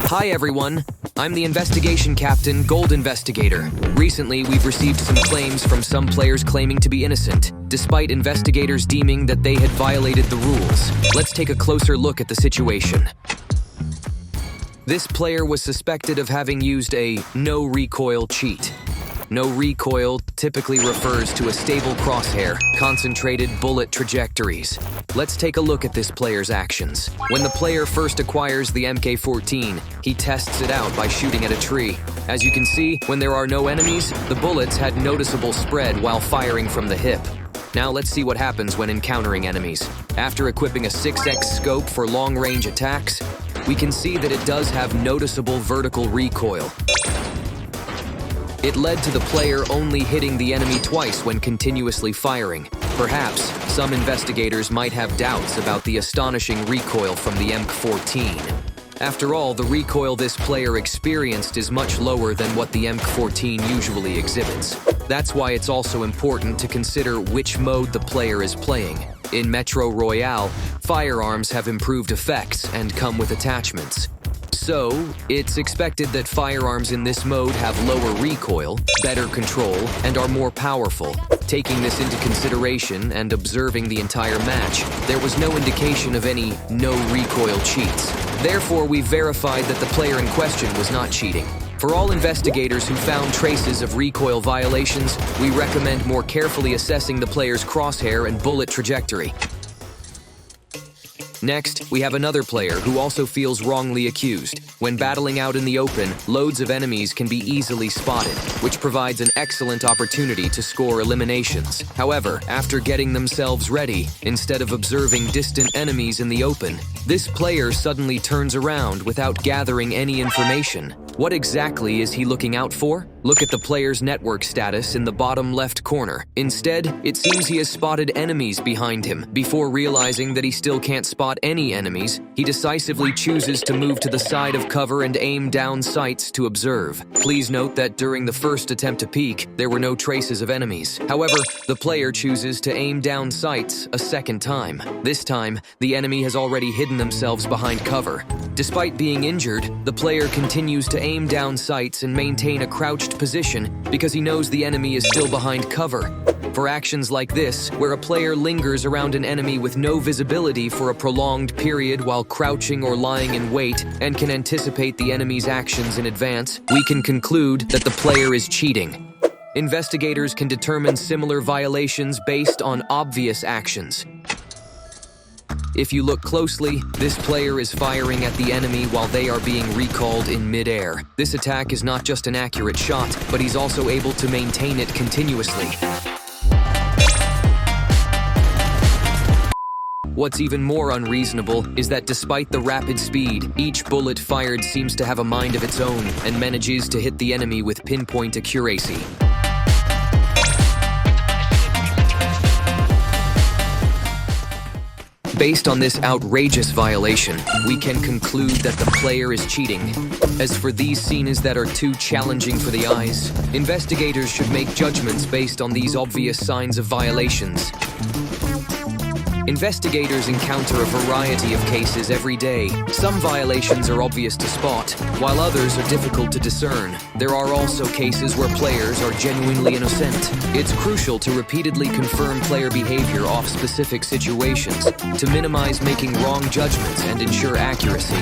Hi everyone, I'm the investigation captain, Gold Investigator. Recently, we've received some claims from some players claiming to be innocent, despite investigators deeming that they had violated the rules. Let's take a closer look at the situation. This player was suspected of having used a no-recoil cheat. No recoil typically refers to a stable crosshair, concentrated bullet trajectories. Let's take a look at this player's actions. When the player first acquires the MK14, he tests it out by shooting at a tree. As you can see, when there are no enemies, the bullets had noticeable spread while firing from the hip. Now let's see what happens when encountering enemies. After equipping a 6x scope for long-range attacks, we can see that it does have noticeable vertical recoil. It led to the player only hitting the enemy twice when continuously firing. Perhaps some investigators might have doubts about the astonishing recoil from the MK14. After all, the recoil this player experienced is much lower than what the MK14 usually exhibits. That's why it's also important to consider which mode the player is playing. In Metro Royale, firearms have improved effects and come with attachments. So, it's expected that firearms in this mode have lower recoil, better control, and are more powerful. Taking this into consideration and observing the entire match, there was no indication of any no-recoil cheats. Therefore, we verified that the player in question was not cheating. For all investigators who found traces of recoil violations, we recommend more carefully assessing the player's crosshair and bullet trajectory. Next, we have another player who also feels wrongly accused. When battling out in the open, loads of enemies can be easily spotted, which provides an excellent opportunity to score eliminations. However, after getting themselves ready, instead of observing distant enemies in the open, this player suddenly turns around without gathering any information. What exactly is he looking out for? Look at the player's network status in the bottom left corner. Instead, it seems he has spotted enemies behind him. Before realizing that he still can't spot any enemies, he decisively chooses to move to the side of cover and aim down sights to observe. Please note that during the first attempt to peek, there were no traces of enemies. However, the player chooses to aim down sights a second time. This time, the enemy has already hidden themselves behind cover. Despite being injured, the player continues to aim down sights and maintain a crouched position because he knows the enemy is still behind cover. For actions like this, where a player lingers around an enemy with no visibility for a prolonged period while crouching or lying in wait and can anticipate the enemy's actions in advance, we can conclude that the player is cheating. Investigators can determine similar violations based on obvious actions. If you look closely, this player is firing at the enemy while they are being recalled in mid-air. This attack is not just an accurate shot, but he's also able to maintain it continuously. What's even more unreasonable is that despite the rapid speed, each bullet fired seems to have a mind of its own and manages to hit the enemy with pinpoint accuracy. Based on this outrageous violation, we can conclude that the player is cheating. As for these scenes that are too challenging for the eyes, investigators should make judgments based on these obvious signs of violations. Investigators encounter a variety of cases every day. Some violations are obvious to spot, while others are difficult to discern. There are also cases where players are genuinely innocent. It's crucial to repeatedly confirm player behavior off specific situations to minimize making wrong judgments and ensure accuracy.